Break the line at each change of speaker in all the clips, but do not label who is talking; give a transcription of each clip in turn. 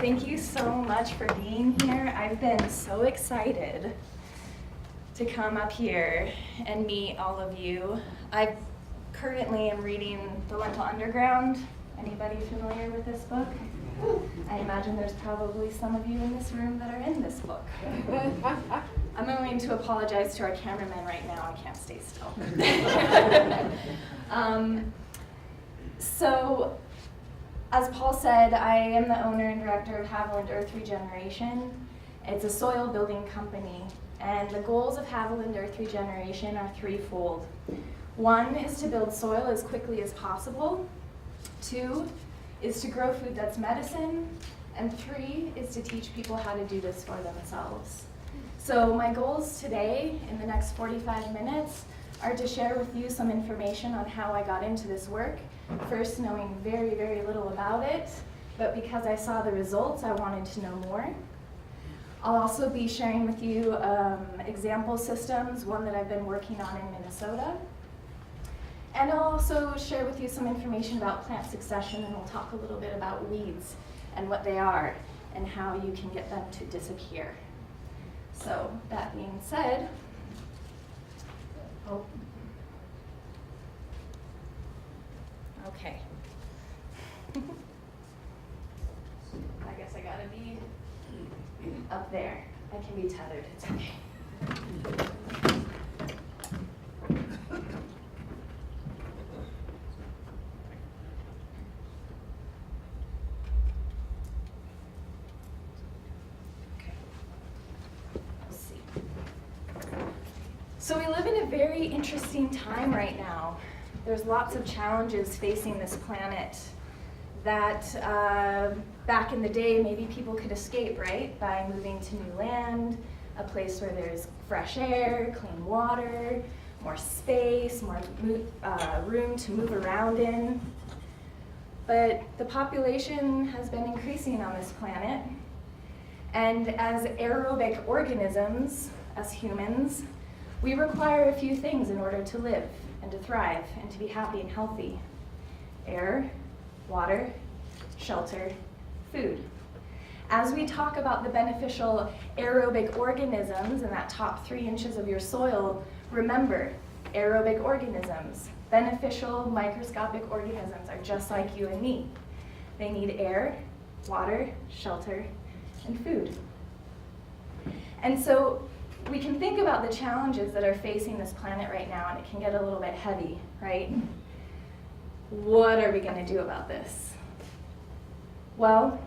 Thank you so much for being here. I've been so excited to come up here and meet all of you. I currently am reading The Lentil Underground. Anybody familiar with this book? I imagine there's probably some of you in this room that are in this book. I'm going to apologize to our cameraman right now. I can't stay still. So, as Paul said, I am the owner and director of Haviland Earth Regeneration. It's a soil building company, and the goals of Haviland Earth Regeneration are threefold. One is to build soil as quickly as possible. 2 is to grow food that's medicine. And 3 is to teach people how to do this for themselves. So my goals today, in the next 45 minutes, are to share with you some information on how I got into this work. First, knowing very, very little about it, but because I saw the results, I wanted to know more. I'll also be sharing with you example systems, one that I've been working on in Minnesota. And I'll also share with you some information about plant succession, and we'll talk a little bit about weeds and what they are and how you can get them to disappear. So that being said, okay. I guess I gotta be up there. I can be tethered, it's okay. So we live in a very interesting time right now. There's lots of challenges facing this planet that back in the day maybe people could escape, right? By moving to new land, a place where there's fresh air, clean water, more space, more room to move around in. But the population has been increasing on this planet. And as aerobic organisms, as humans, we require a few things in order to live and to thrive and to be happy and healthy. Air, water, shelter, food. As we talk about the beneficial aerobic organisms in that top 3 inches of your soil, remember, aerobic organisms, beneficial microscopic organisms are just like you and me. They need air, water, shelter, and food. And so we can think about the challenges that are facing this planet right now, and it can get a little bit heavy, right? What are we going to do about this? Well,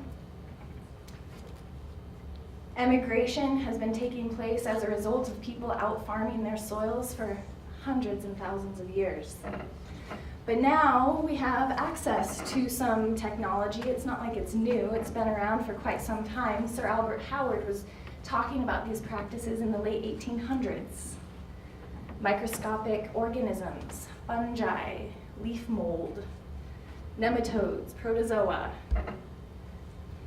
emigration has been taking place as a result of people out farming their soils for hundreds and thousands of years. But now we have access to some technology. It's not like it's new. It's been around for quite some time. Sir Albert Howard was talking about these practices in the late 1800s. Microscopic organisms, fungi, leaf mold, nematodes, protozoa.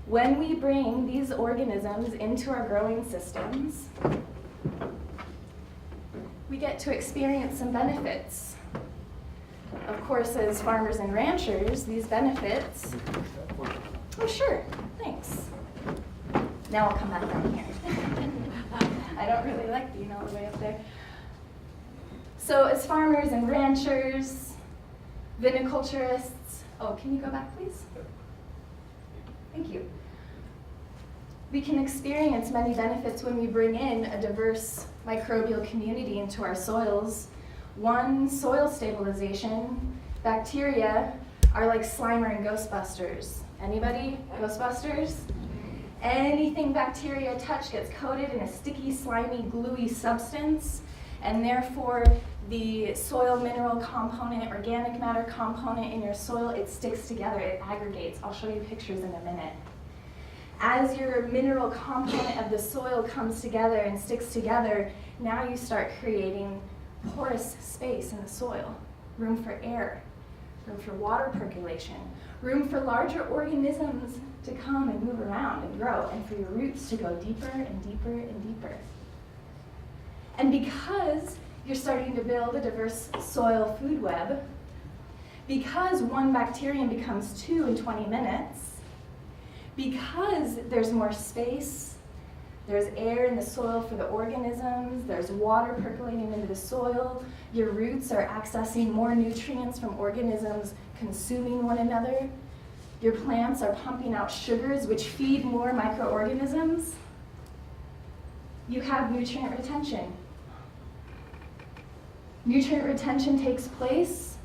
When we bring these organisms into our growing systems, we get to experience some benefits. Of course, as farmers and ranchers, these benefits, oh sure, thanks. Now I'll come back down here. I don't really like being all the way up there. So as farmers and ranchers, viniculturists, oh, can you go back, please? Thank you. We can experience many benefits when we bring in a diverse microbial community into our soils. One, soil stabilization. Bacteria are like Slimer and Ghostbusters. Anybody? Ghostbusters? Anything bacteria touch gets coated in a sticky, slimy, gluey substance, and therefore the soil mineral component, organic matter component in your soil, it sticks together, it aggregates. I'll show you pictures in a minute. As your mineral component of the soil comes together and sticks together, now you start creating porous space in the soil, room for air, room for water percolation, room for larger organisms to come and move around and grow, and for your roots to go deeper and deeper and deeper. And because you're starting to build a diverse soil food web, because one bacterium becomes 2 in 20 minutes, Because there's more space, there's air in the soil for the organisms, there's water percolating into the soil, your roots are accessing more nutrients from organisms consuming one another, your plants are pumping out sugars which feed more microorganisms, you have nutrient retention. Nutrient retention takes place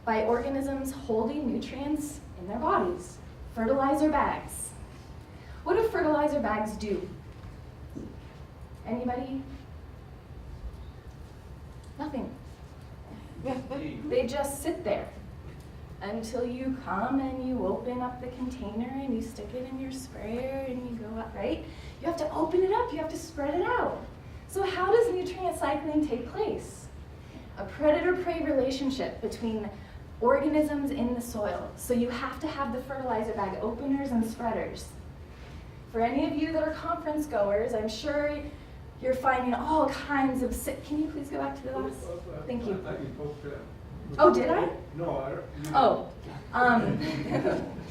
by organisms holding nutrients in their bodies. Fertilizer bags. What do fertilizer bags do? Anybody? Nothing. They just sit there until you come and you open up the container and you stick it in your sprayer and you go out, right? You have to open it up, you have to spread it out. So how does nutrient cycling take place? A predator-prey relationship between organisms in the soil. So you have to have the fertilizer bag openers and spreaders. For any of you that are conference goers, I'm sure you're finding all kinds of can you please go back to the last? Thank you. Oh, did I?
No, I don't.
Oh.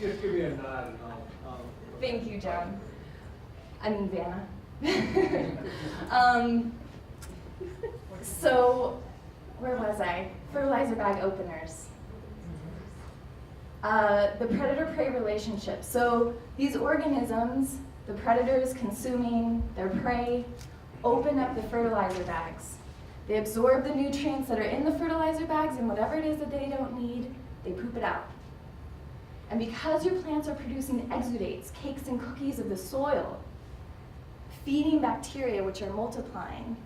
Just give me a nod and I'll
Thank you, John. I mean, Vanna. So, where was I? Fertilizer bag openers. The predator-prey relationship. So these organisms, the predators consuming their prey, open up the fertilizer bags. They absorb the nutrients that are in the fertilizer bags, and whatever it is that they don't need, they poop it out. And because your plants are producing exudates, cakes and cookies of the soil, feeding bacteria which are multiplying,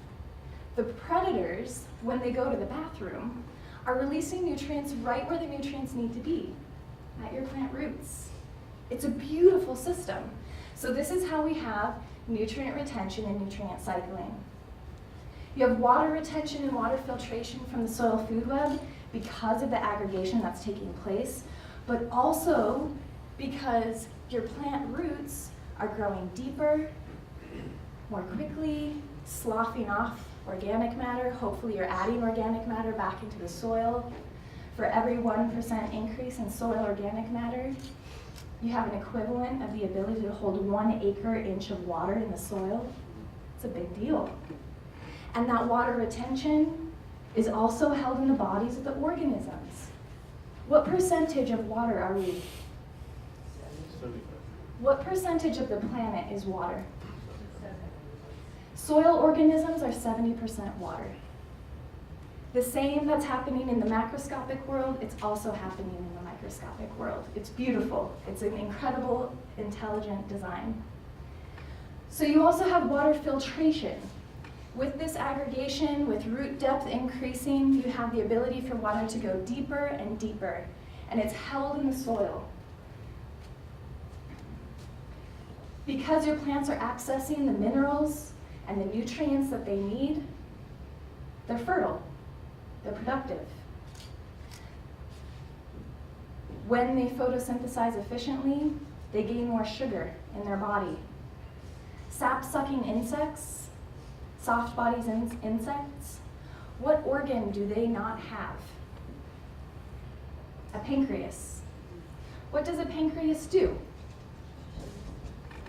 the predators, when they go to the bathroom, are releasing nutrients right where the nutrients need to be, at your plant roots. It's a beautiful system. So this is how we have nutrient retention and nutrient cycling. You have water retention and water filtration from the soil food web because of the aggregation that's taking place, but also because your plant roots are growing deeper, more quickly, sloughing off organic matter. Hopefully you're adding organic matter back into the soil. For every 1% increase in soil organic matter, you have an equivalent of the ability to hold 1 acre-inch of water in the soil. It's a big deal. And that water retention is also held in the bodies of the organisms. What percentage of water are we? What percentage of the planet is water? Soil organisms are 70% water. The same that's happening in the macroscopic world, it's also happening in the microscopic world. It's beautiful. It's an incredible, intelligent design. So you also have water filtration. With this aggregation, with root depth increasing, you have the ability for water to go deeper and deeper, and it's held in the soil. Because your plants are accessing the minerals and the nutrients that they need, they're fertile, they're productive. When they photosynthesize efficiently, they gain more sugar in their body. Sap-sucking insects, soft bodies insects, what organ do they not have? A pancreas. What does a pancreas do?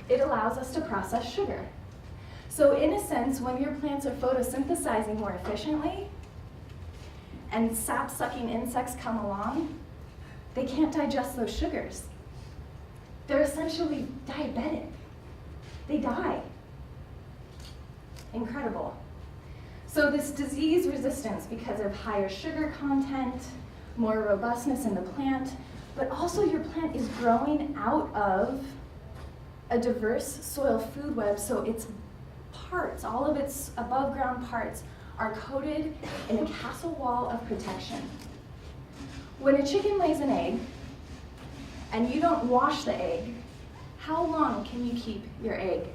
It allows us to process sugar. So in a sense, when your plants are photosynthesizing more efficiently and sap-sucking insects come along, they can't digest those sugars. They're essentially diabetic. They die. Incredible. So this disease resistance because of higher sugar content, more robustness in the plant, but also your plant is growing out of a diverse soil food web, so its parts, all of its above ground parts, are coated in a castle wall of protection. When a chicken lays an egg and you don't wash the egg, how long can you keep your egg?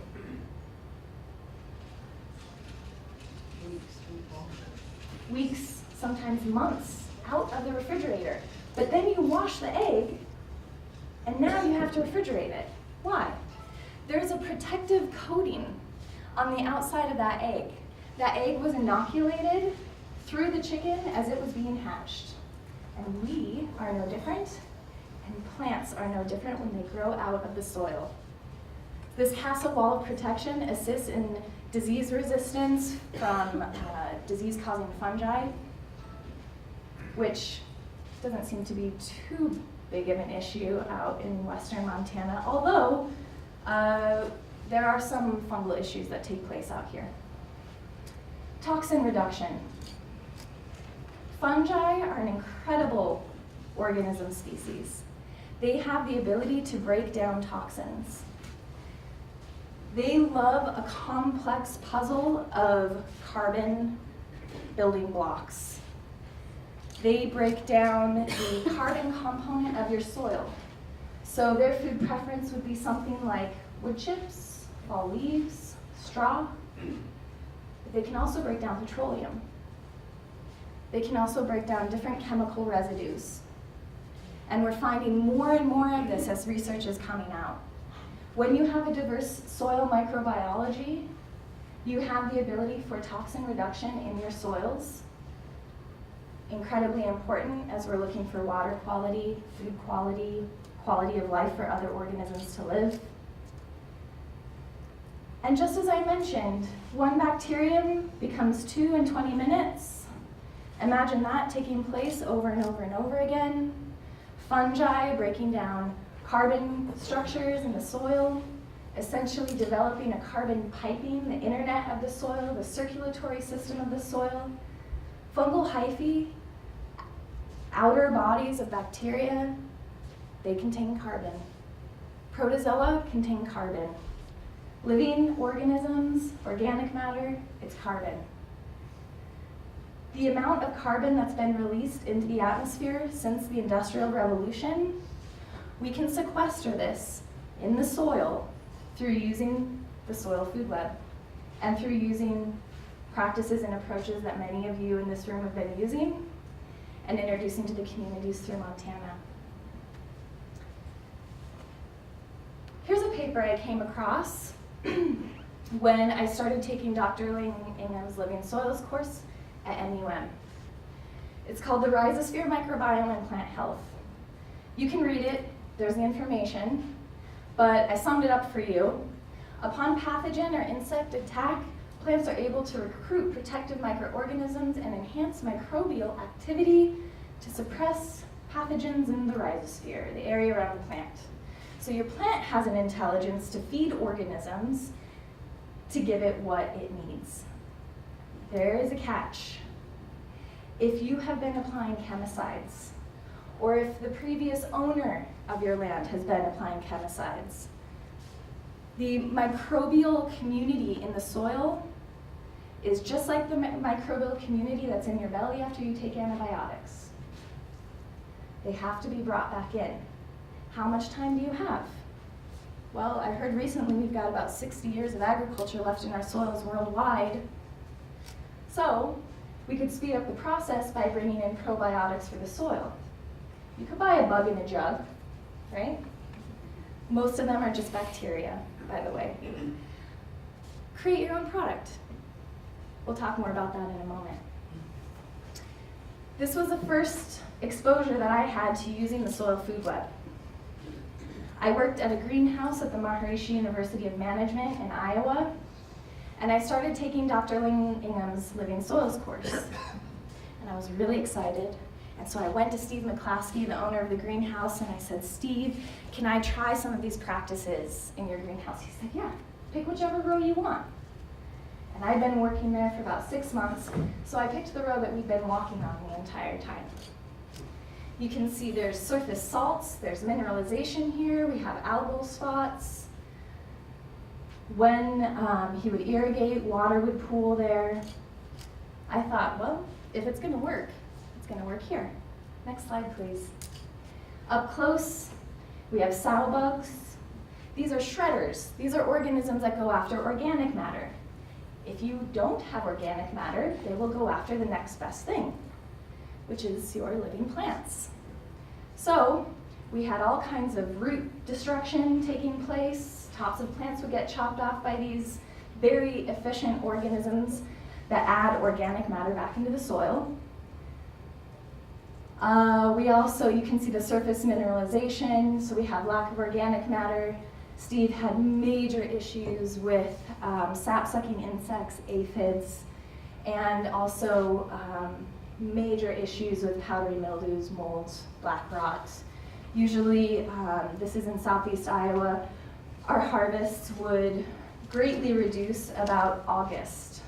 Weeks, sometimes months, out of the refrigerator. But then you wash the egg, and now you have to refrigerate it. Why? There's a protective coating on the outside of that egg. That egg was inoculated through the chicken as it was being hatched. And we are no different, and plants are no different when they grow out of the soil. This castle wall of protection assists in disease resistance from disease-causing fungi, which doesn't seem to be too big of an issue out in western Montana, although there are some fungal issues that take place out here. Toxin reduction. Fungi are an incredible organism species. They have the ability to break down toxins. They love a complex puzzle of carbon building blocks. They break down the carbon component of your soil. So their food preference would be something like wood chips, fall leaves, straw. But they can also break down petroleum. They can also break down different chemical residues. And we're finding more and more of this as research is coming out. When you have a diverse soil microbiology, you have the ability for toxin reduction in your soils. Incredibly important as we're looking for water quality, food quality, quality of life for other organisms to live. And just as I mentioned, one bacterium becomes 2 in 20 minutes. Imagine that taking place over and over and over again. Fungi breaking down carbon structures in the soil, essentially developing a carbon piping, the internet of the soil, the circulatory system of the soil. Fungal hyphae, outer bodies of bacteria, they contain carbon. Protozoa contain carbon. Living organisms, organic matter, it's carbon. The amount of carbon that's been released into the atmosphere since the Industrial Revolution, we can sequester this in the soil through using the soil food web and through using practices and approaches that many of you in this room have been using and introducing to the communities through Montana. Here's a paper I came across when I started taking Dr. Ling Ingham's Living Soils course at MUM. It's called The Rhizosphere Microbiome and Plant Health. You can read it, there's the information, but I summed it up for you. Upon pathogen or insect attack, plants are able to recruit protective microorganisms and enhance microbial activity to suppress pathogens in the rhizosphere, the area around the plant. So your plant has an intelligence to feed organisms to give it what it needs. There is a catch. If you have been applying chemicides, or if the previous owner of your land has been applying chemicides, the microbial community in the soil is just like the microbial community that's in your belly after you take antibiotics. They have to be brought back in. How much time do you have? Well, I heard recently we've got about 60 years of agriculture left in our soils worldwide. So we could speed up the process by bringing in probiotics for the soil. You could buy a bug in a jug, right? Most of them are just bacteria, by the way. Create your own product. We'll talk more about that in a moment. This was the first exposure that I had to using the soil food web. I worked at a greenhouse at the Maharishi University of Management in Iowa, and I started taking Dr. Ling Ingham's Living Soils course. And I was really excited. And so I went to Steve McClaskey, the owner of the greenhouse, and I said, Steve, can I try some of these practices in your greenhouse? He said, yeah, pick whichever row you want. And I'd been working there for about 6 months, so I picked the row that we'd been walking on the entire time. You can see there's surface salts, there's mineralization here, we have algal spots. When he would irrigate, water would pool there. I thought, well, if it's gonna work, it's gonna work here. Next slide, please. Up close, we have sow bugs. These are shredders. These are organisms that go after organic matter. If you don't have organic matter, they will go after the next best thing, which is your living plants. So we had all kinds of root destruction taking place. Tops of plants would get chopped off by these very efficient organisms that add organic matter back into the soil. We also, you can see the surface mineralization, so we have lack of organic matter, Steve had major issues with sap-sucking insects, aphids, and also major issues with powdery mildews, molds, black rot. Usually, this is in southeast Iowa, our harvests would greatly reduce about August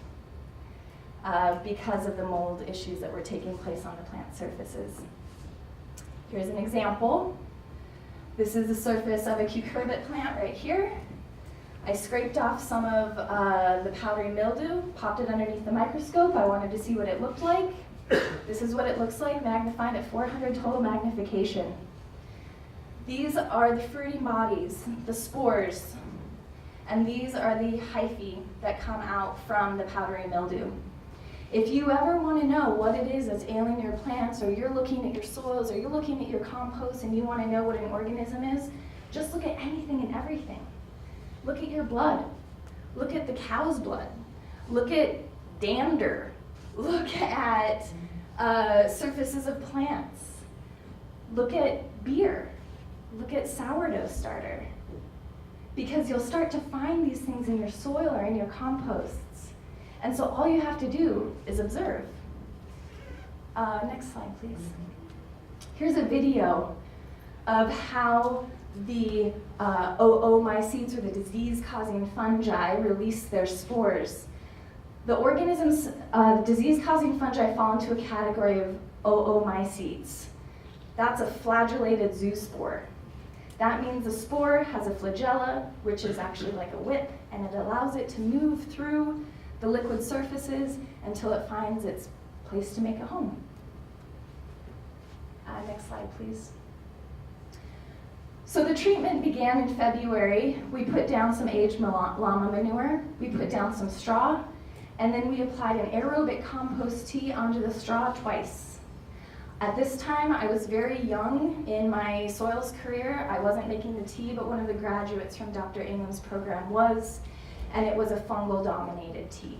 because of the mold issues that were taking place on the plant surfaces. Here's an example. This is the surface of a cucurbit plant right here. I scraped off some of the powdery mildew, popped it underneath the microscope. I wanted to see what it looked like. This is what it looks like, magnified at 400 total magnification. These are the fruiting bodies, the spores, and these are the hyphae that come out from the powdery mildew. If you ever want to know what it is that's ailing your plants, or you're looking at your soils, or you're looking at your compost and you want to know what an organism is, just look at anything and everything. Look at your blood. Look at the cow's blood. Look at dander. Look at surfaces of plants. Look at beer. Look at sourdough starter. Because you'll start to find these things in your soil or in your composts. And so all you have to do is observe. Next slide, please. Here's a video of how the oomycetes, or the disease-causing fungi, release their spores. The organisms, disease-causing fungi fall into a category of oomycetes. That's a flagellated zoospore. That means the spore has a flagella, which is actually like a whip, and it allows it to move through the liquid surfaces until it finds its place to make a home. Next slide, please. So the treatment began in February. We put down some aged llama manure, we put down some straw, and then we applied an aerobic compost tea onto the straw twice. At this time, I was very young in my soils career. I wasn't making the tea, but one of the graduates from Dr. Ingham's program was, and it was a fungal-dominated tea.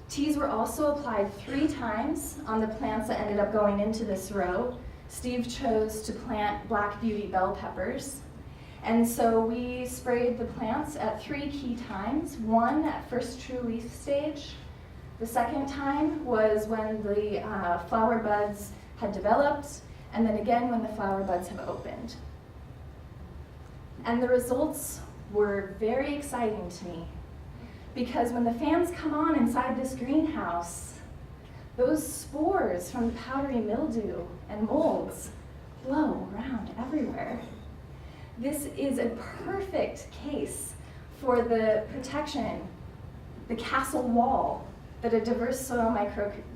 Teas were also applied 3 times on the plants that ended up going into this row. Steve chose to plant black beauty bell peppers. And so we sprayed the plants at 3 key times. One at first true leaf stage. The second time was when the flower buds had developed, and then again when the flower buds have opened. And the results were very exciting to me, because when the fans come on inside this greenhouse, those spores from the powdery mildew and molds blow around everywhere. This is a perfect case for the protection, the castle wall that a diverse soil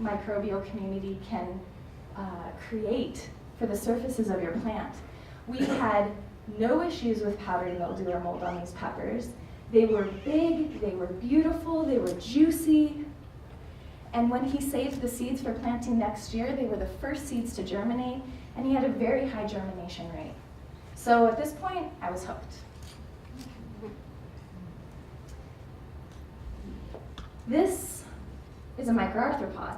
microbial community can create for the surfaces of your plant. We had no issues with powdery mildew or mold on these peppers. They were big, they were beautiful, they were juicy. And when he saved the seeds for planting next year, they were the first seeds to germinate, and he had a very high germination rate. So at this point, I was hooked. This is a microarthropod.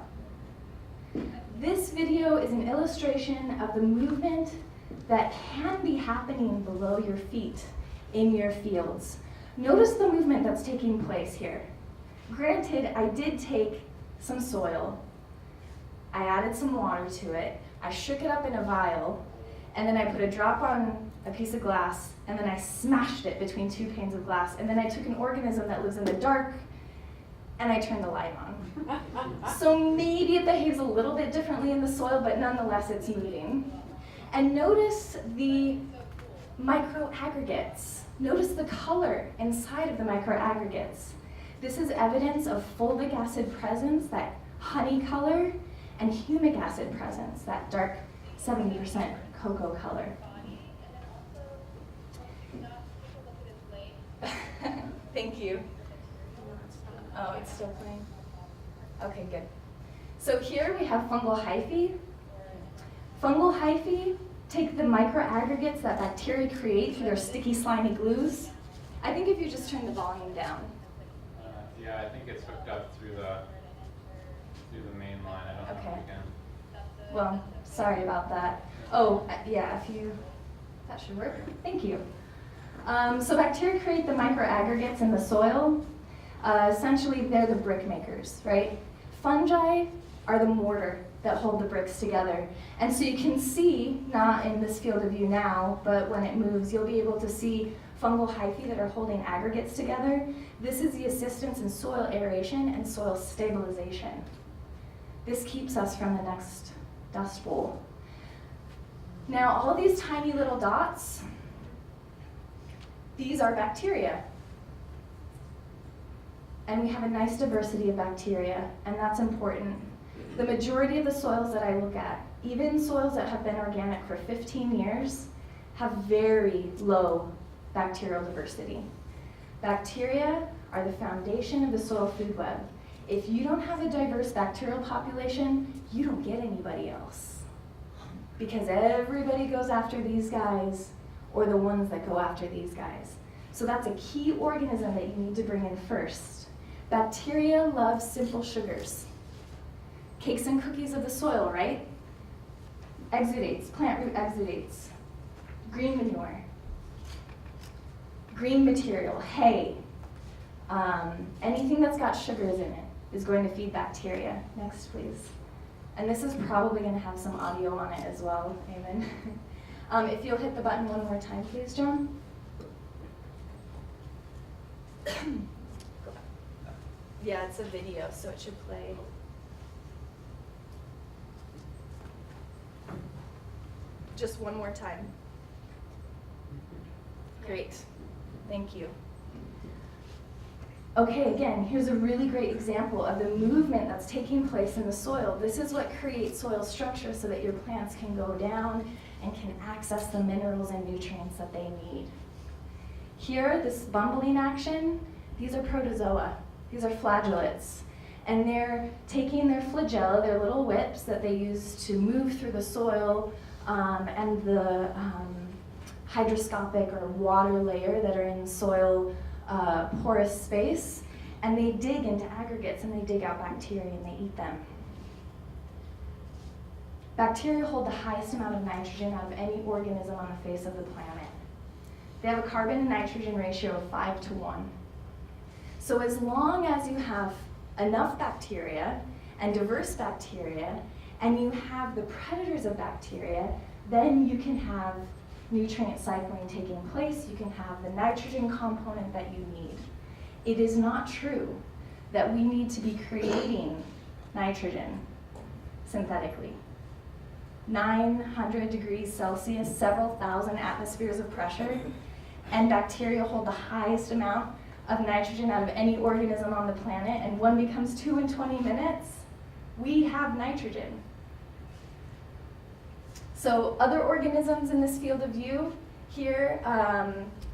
This video is an illustration of the movement that can be happening below your feet in your fields. Notice the movement that's taking place here. Granted, I did take some soil, I added some water to it, I shook it up in a vial, and then I put a drop on a piece of glass, and then I smashed it between 2 panes of glass, and then I took an organism that lives in the dark, and I turned the light on. So maybe it behaves a little bit differently in the soil, but nonetheless it's moving. And notice the microaggregates. Notice the color inside of the microaggregates. This is evidence of fulvic acid presence, that honey color, and humic acid presence, that dark 70% cocoa color. Thank you. Oh, it's still playing? Okay, good. So here we have fungal hyphae. Fungal hyphae take the microaggregates that bacteria create through their sticky, slimy glues. I think if you just turn the volume down.
Yeah, I think it's hooked up through the main line. I don't know if we can.
Well, sorry about that. Oh, yeah, that should work. Thank you. So bacteria create the microaggregates in the soil. Essentially, they're the brick makers, right? Fungi are the mortar that hold the bricks together. And so you can see, not in this field of view now, but when it moves, you'll be able to see fungal hyphae that are holding aggregates together. This is the assistance in soil aeration and soil stabilization. This keeps us from the next dust bowl. Now, all these tiny little dots, these are bacteria. And we have a nice diversity of bacteria, and that's important. The majority of the soils that I look at, even soils that have been organic for 15 years, have very low bacterial diversity. Bacteria are the foundation of the soil food web. If you don't have a diverse bacterial population, you don't get anybody else. Because everybody goes after these guys, or the ones that go after these guys. So that's a key organism that you need to bring in first. Bacteria love simple sugars. Cakes and cookies of the soil, right? Exudates, plant root exudates, green manure, green material, hay, anything that's got sugars in it is going to feed bacteria. Next, please. And this is probably going to have some audio on it as well, Amen. If you'll hit the button one more time, please, John. Yeah, it's a video, so it should play. Just one more time. Great, thank you. Okay, again, here's a really great example of the movement that's taking place in the soil. This is what creates soil structure so that your plants can go down and can access the minerals and nutrients that they need. Here, this bumbling action, these are protozoa. These are flagellates. And they're taking their flagella, their little whips that they use to move through the soil and the hydroscopic or water layer that are in soil porous space, and they dig into aggregates and they dig out bacteria and they eat them. Bacteria hold the highest amount of nitrogen out of any organism on the face of the planet. They have a carbon and nitrogen ratio of 5:1. So as long as you have enough bacteria and diverse bacteria, and you have the predators of bacteria, then you can have nutrient cycling taking place, you can have the nitrogen component that you need. It is not true that we need to be creating nitrogen synthetically. 900 degrees Celsius, several thousand atmospheres of pressure, and bacteria hold the highest amount of nitrogen out of any organism on the planet, and one becomes 2 in 20 minutes, we have nitrogen. So other organisms in this field of view, here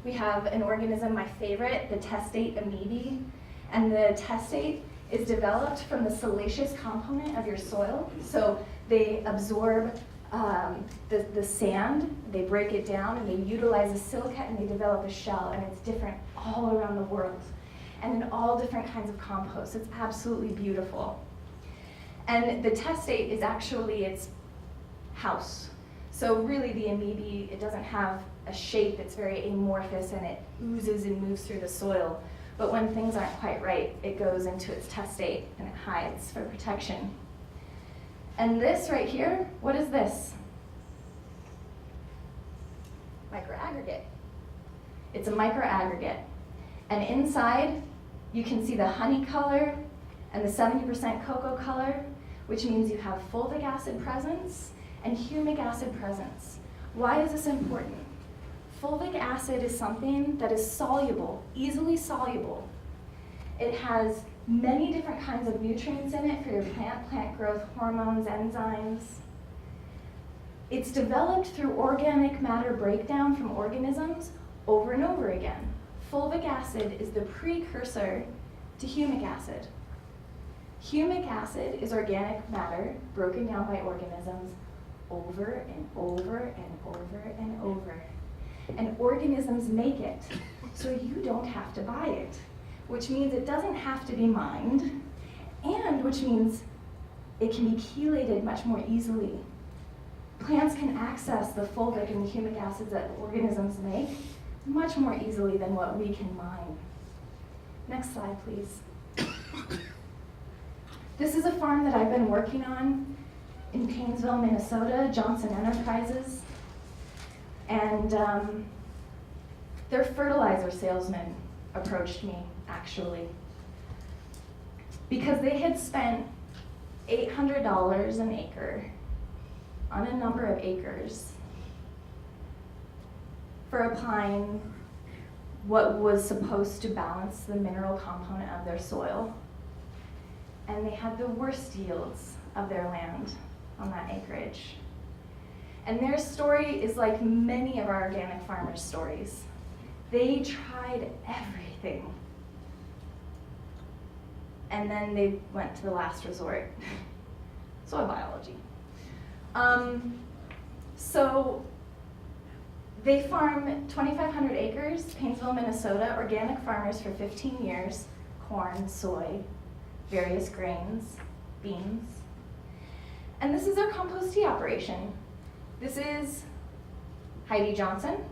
we have an organism, my favorite, the Testate amoebae. And the Testate is developed from the siliceous component of your soil. So they absorb the sand, they break it down, and they utilize a silica and they develop a shell, and it's different all around the world and in all different kinds of compost. It's absolutely beautiful. And the Testate is actually its house. So really the amoebae, it doesn't have a shape, it's very amorphous and it oozes and moves through the soil. But when things aren't quite right, it goes into its testate and it hides for protection. And this right here, what is this? Microaggregate. It's a microaggregate. And inside, you can see the honey color and the 70% cocoa color, which means you have fulvic acid presence and humic acid presence. Why is this important? Fulvic acid is something that is soluble, easily soluble. It has many different kinds of nutrients in it for your plant growth, hormones, enzymes. It's developed through organic matter breakdown from organisms over and over again. Fulvic acid is the precursor to humic acid. Humic acid is organic matter broken down by organisms over and over and over and over. And organisms make it, so you don't have to buy it, which means it doesn't have to be mined, and which means it can be chelated much more easily. Plants can access the fulvic and the humic acids that organisms make much more easily than what we can mine. Next slide, please. This is a farm that I've been working on in Painesville, Minnesota, Johnson Enterprises. And their fertilizer salesman approached me, actually, because they had spent $800 an acre on a number of acres for applying what was supposed to balance the mineral component of their soil. And they had the worst yields of their land on that acreage. And their story is like many of our organic farmers' stories. They tried everything. And then they went to the last resort, soil biology. So they farm 2,500 acres, Painesville, Minnesota, organic farmers for 15 years, corn, soy, various grains, beans. And this is their compost tea operation. This is Heidi Johnson,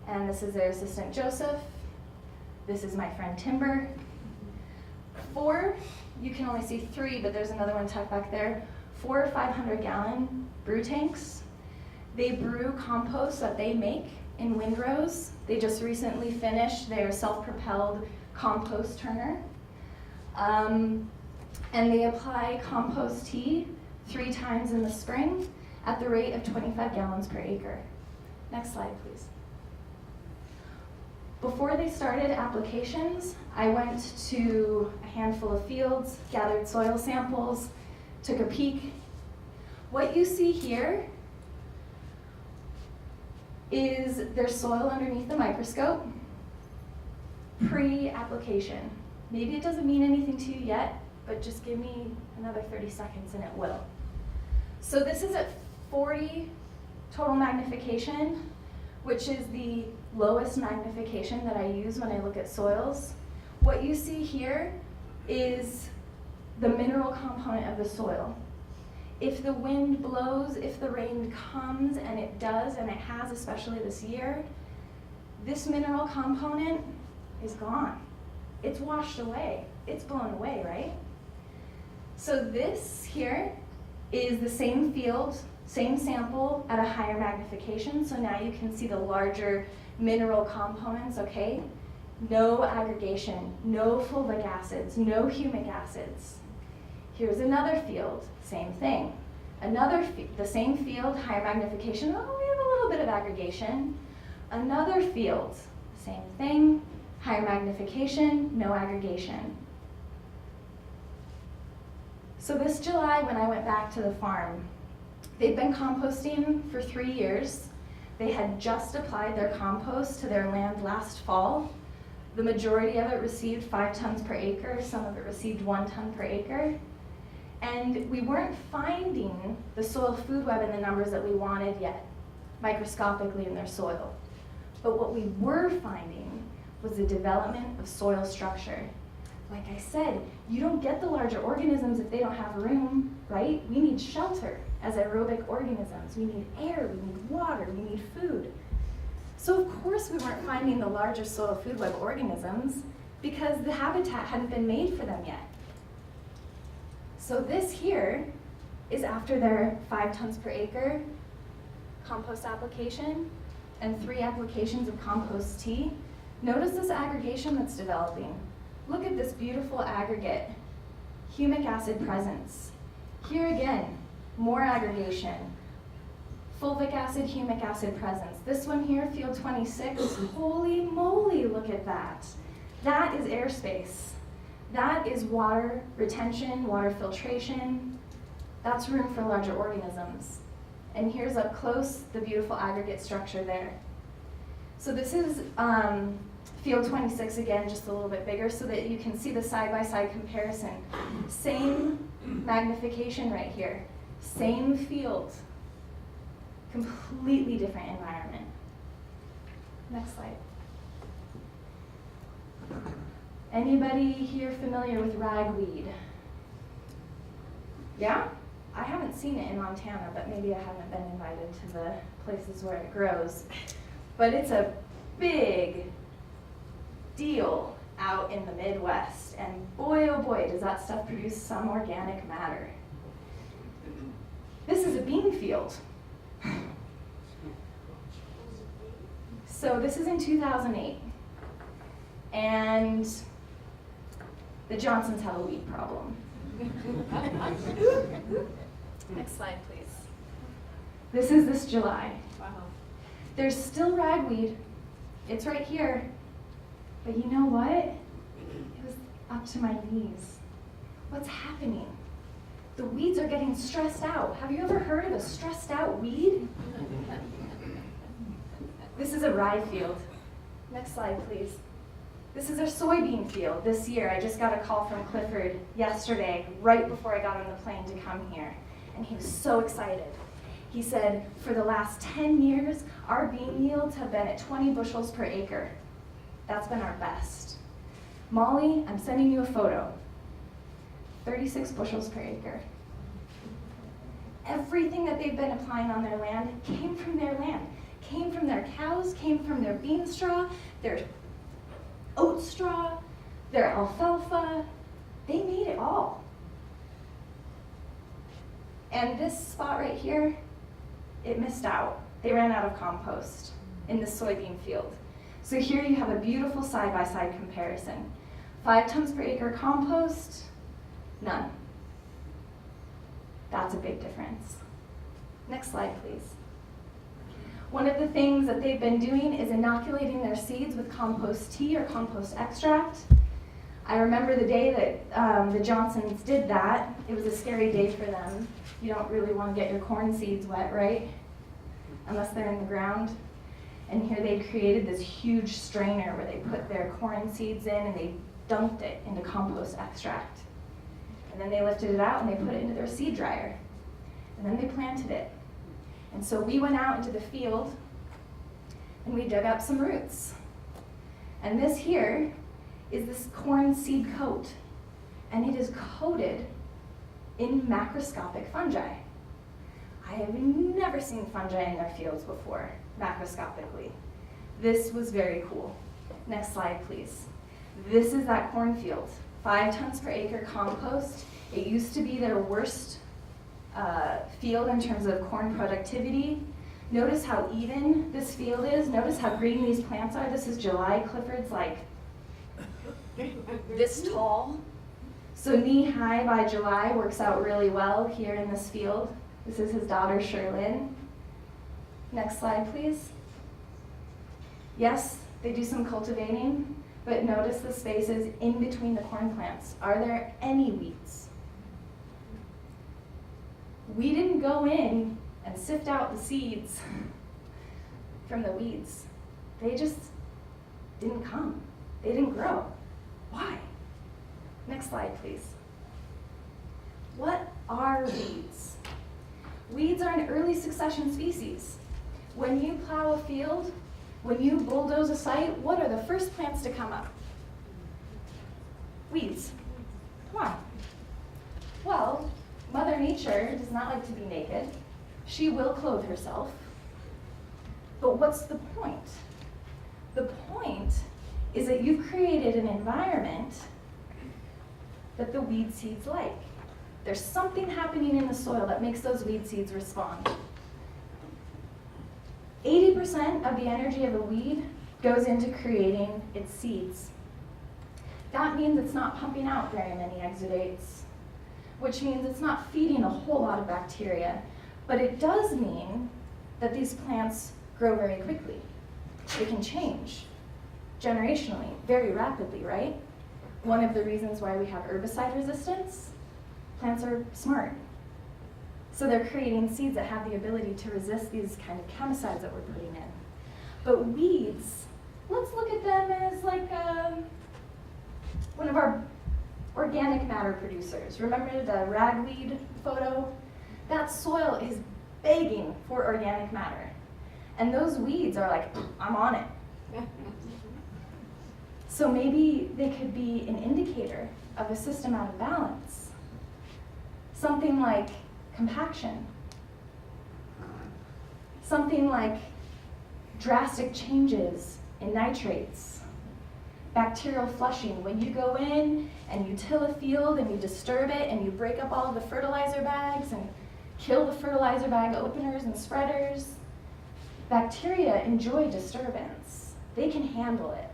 and this is their assistant Joseph. This is my friend Timber. 4, you can only see 3, but there's another one tucked back there. 4 500-gallon brew tanks. They brew compost that they make in windrows. They just recently finished their self-propelled compost turner. And they apply compost tea 3 times in the spring at the rate of 25 gallons per acre. Next slide, please. Before they started applications, I went to a handful of fields, gathered soil samples, took a peek. What you see here is their soil underneath the microscope, pre-application. Maybe it doesn't mean anything to you yet, but just give me another 30 seconds and it will. So this is at 40 total magnification, which is the lowest magnification that I use when I look at soils. What you see here is the mineral component of the soil. If the wind blows, if the rain comes, and it does, and it has, especially this year, this mineral component is gone. It's washed away. It's blown away, right? So this here is the same field, same sample at a higher magnification. So now you can see the larger mineral components, okay? No aggregation, no fulvic acids, no humic acids. Here's another field, same thing. The same field, higher magnification, oh, we have a little bit of aggregation. Another field, same thing, higher magnification, no aggregation. So this July, when I went back to the farm, they'd been composting for 3 years. They had just applied their compost to their land last fall. The majority of it received 5 tons per acre, some of it received 1 ton per acre. And we weren't finding the soil food web in the numbers that we wanted yet, microscopically in their soil. But what we were finding was the development of soil structure. Like I said, you don't get the larger organisms if they don't have room, right? We need shelter as aerobic organisms. We need air, we need water, we need food. So of course we weren't finding the larger soil food web organisms because the habitat hadn't been made for them yet. So this here is after their 5 tons per acre compost application and 3 applications of compost tea. Notice this aggregation that's developing. Look at this beautiful aggregate, humic acid presence. Here again, more aggregation, fulvic acid, humic acid presence. This one here, field 26, holy moly, look at that. That is airspace. That is water retention, water filtration. That's room for larger organisms. And here's up close the beautiful aggregate structure there. So this is field 26 again, just a little bit bigger so that you can see the side-by-side comparison. Same magnification right here, same field, completely different environment. Next slide. Anybody here familiar with ragweed? Yeah? I haven't seen it in Montana, but maybe I haven't been invited to the places where it grows. But it's a big deal out in the Midwest. And boy, oh boy, does that stuff produce some organic matter. This is a bean field. So this is in 2008. And the Johnsons have a weed problem. Next slide, please. This is this July.
Wow.
There's still ragweed. It's right here. But you know what? It was up to my knees. What's happening? The weeds are getting stressed out. Have you ever heard of a stressed out weed? This is a rye field. Next slide, please. This is a soybean field this year. I just got a call from Clifford yesterday, right before I got on the plane to come here. And he was so excited. He said, for the last 10 years, our bean yields have been at 20 bushels per acre. That's been our best. Molly, I'm sending you a photo. 36 bushels per acre. Everything that they've been applying on their land came from their land. Came from their cows, came from their bean straw, their oat straw, their alfalfa. They made it all. And this spot right here, it missed out. They ran out of compost in the soybean field. So here you have a beautiful side-by-side comparison. 5 tons per acre compost, none. That's a big difference. Next slide, please. One of the things that they've been doing is inoculating their seeds with compost tea or compost extract. I remember the day that the Johnsons did that. It was a scary day for them. You don't really want to get your corn seeds wet, right? Unless they're in the ground. And here they created this huge strainer where they put their corn seeds in and they dumped it into compost extract. And then they lifted it out and they put it into their seed dryer. And then they planted it. And so we went out into the field and we dug up some roots. And this here is this corn seed coat. And it is coated in macroscopic fungi. I have never seen fungi in their fields before, macroscopically. This was very cool. Next slide, please. This is that cornfield. 5 tons per acre compost. It used to be their worst field in terms of corn productivity. Notice how even this field is. Notice how green these plants are. This is July. Clifford's like this tall. So knee high by July works out really well here in this field. This is his daughter, Sherlyn. Next slide, please. Yes, they do some cultivating, but notice the spaces in between the corn plants. Are there any weeds? We didn't go in and sift out the seeds from the weeds. They just didn't come. They didn't grow. Why? Next slide, please. What are weeds? Weeds are an early succession species. When you plow a field, when you bulldoze a site, what are the first plants to come up? Weeds. Why? Well, Mother Nature does not like to be naked. She will clothe herself. But what's the point? The point is that you've created an environment that the weed seeds like. There's something happening in the soil that makes those weed seeds respond. 80% of the energy of a weed goes into creating its seeds. That means it's not pumping out very many exudates, which means it's not feeding a whole lot of bacteria. But it does mean that these plants grow very quickly. They can change generationally, very rapidly, right? One of the reasons why we have herbicide resistance, plants are smart. So they're creating seeds that have the ability to resist these kind of chemicides that we're putting in. But weeds, let's look at them as like one of our organic matter producers. Remember the ragweed photo? That soil is begging for organic matter. And those weeds are like, I'm on it. So maybe they could be an indicator of a system out of balance. Something like compaction. Something like drastic changes in nitrates. Bacterial flushing, when you go in and you till a field and you disturb it and you break up all of the fertilizer bags and kill the fertilizer bag openers and spreaders. Bacteria enjoy disturbance. They can handle it.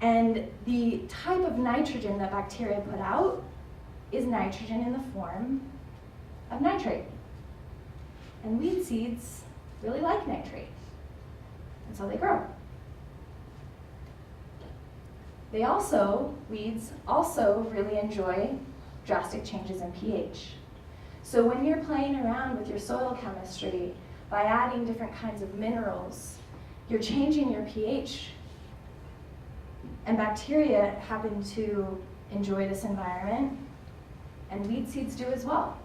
And the type of nitrogen that bacteria put out is nitrogen in the form of nitrate. And weed seeds really like nitrate, and so they grow. Weeds also really enjoy drastic changes in pH. So when you're playing around with your soil chemistry by adding different kinds of minerals, you're changing your pH. And bacteria happen to enjoy this environment, and weed seeds do as well.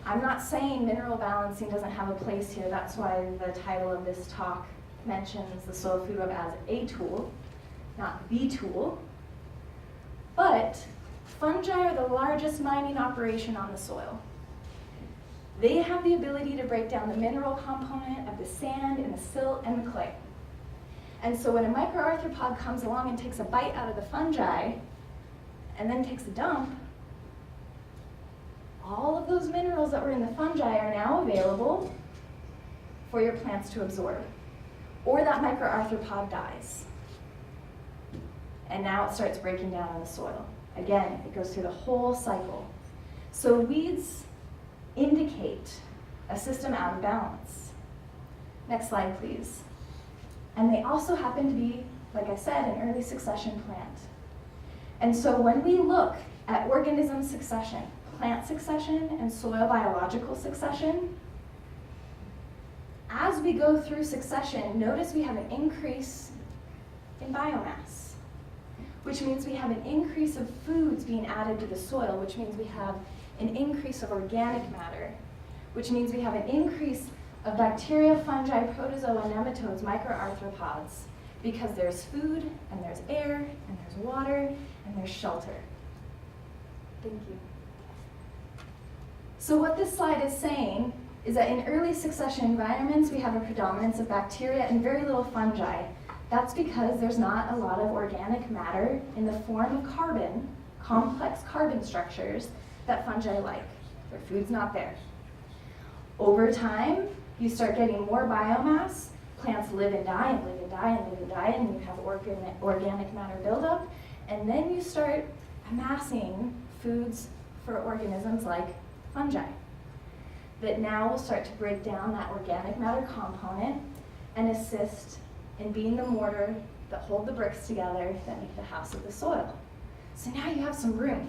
I'm not saying mineral balancing doesn't have a place here. That's why the title of this talk mentions the soil food web as a tool, not the tool. But fungi are the largest mining operation on the soil. They have the ability to break down the mineral component of the sand and the silt and the clay. And so when a microarthropod comes along and takes a bite out of the fungi and then takes a dump, all of those minerals that were in the fungi are now available for your plants to absorb. Or that microarthropod dies. And now it starts breaking down in the soil. Again, it goes through the whole cycle. So weeds indicate a system out of balance. Next slide, please. And they also happen to be, like I said, an early succession plant. And so when we look at organism succession, plant succession, and soil biological succession, as we go through succession, notice we have an increase in biomass, which means we have an increase of foods being added to the soil, which means we have an increase of organic matter, which means we have an increase of bacteria, fungi, protozoa, nematodes, microarthropods, because there's food, and there's air, and there's water, and there's shelter. Thank you. So what this slide is saying is that in early succession environments, we have a predominance of bacteria and very little fungi. That's because there's not a lot of organic matter in the form of carbon, complex carbon structures that fungi like. Their food's not there. Over time, you start getting more biomass. Plants live and die and live and die and live and die, and you have organic matter buildup. And then you start amassing foods for organisms like fungi that now will start to break down that organic matter component and assist in being the mortar that hold the bricks together that make the house of the soil. So now you have some room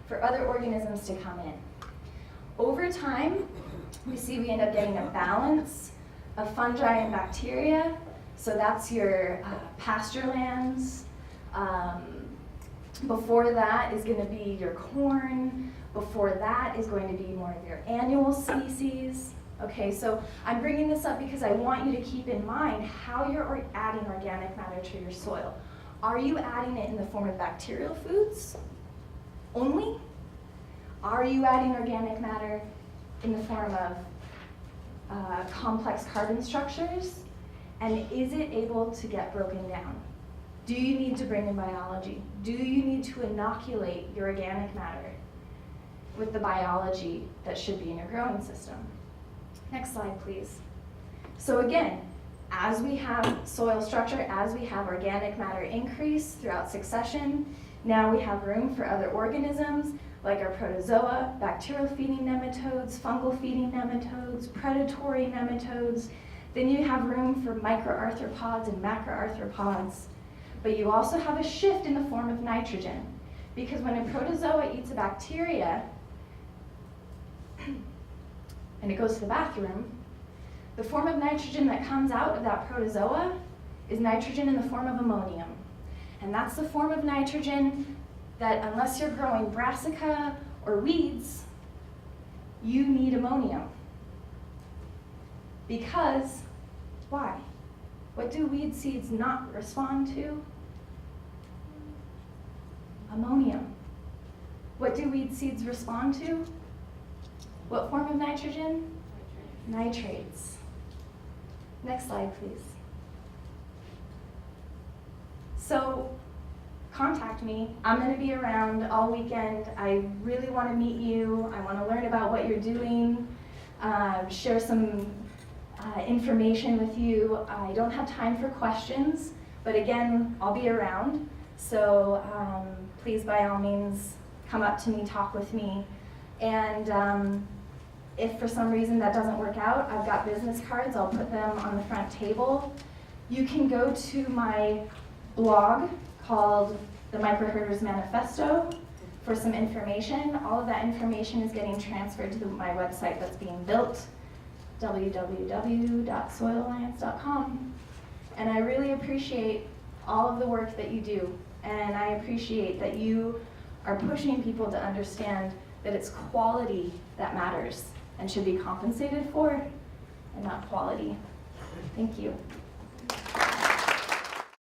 for other organisms to come in. Over time, we end up getting a balance of fungi and bacteria. So that's your pasture lands. Before that is going to be your corn. Before that is going to be more of your annual species. Okay, so I'm bringing this up because I want you to keep in mind how you're adding organic matter to your soil. Are you adding it in the form of bacterial foods only? Are you adding organic matter in the form of complex carbon structures? And is it able to get broken down? Do you need to bring in biology? Do you need to inoculate your organic matter with the biology that should be in your growing system? Next slide, please. So again, as we have soil structure, as we have organic matter increase throughout succession, now we have room for other organisms like our protozoa, bacterial-feeding nematodes, fungal-feeding nematodes, predatory nematodes. Then you have room for microarthropods and macroarthropods. But you also have a shift in the form of nitrogen, because when a protozoa eats a bacteria and it goes to the bathroom, the form of nitrogen that comes out of that protozoa is nitrogen in the form of ammonium. And that's the form of nitrogen that, unless you're growing brassica or weeds, you need ammonium. Because, why? What do weed seeds not respond to? Ammonium. What do weed seeds respond to? What form of nitrogen? Nitrates. Next slide, please. So contact me. I'm going to be around all weekend. I really want to meet you. I want to learn about what you're doing, share some information with you. I don't have time for questions, but again, I'll be around. So please, by all means, come up to me, talk with me. And if for some reason that doesn't work out, I've got business cards. I'll put them on the front table. You can go to my blog called The Microherders Manifesto for some information. All of that information is getting transferred to my website that's being built, www.soilalliance.com. And I really appreciate all of the work that you do. And I appreciate that you are pushing people to understand that it's quality that matters and should be compensated for, and not quality. Thank you.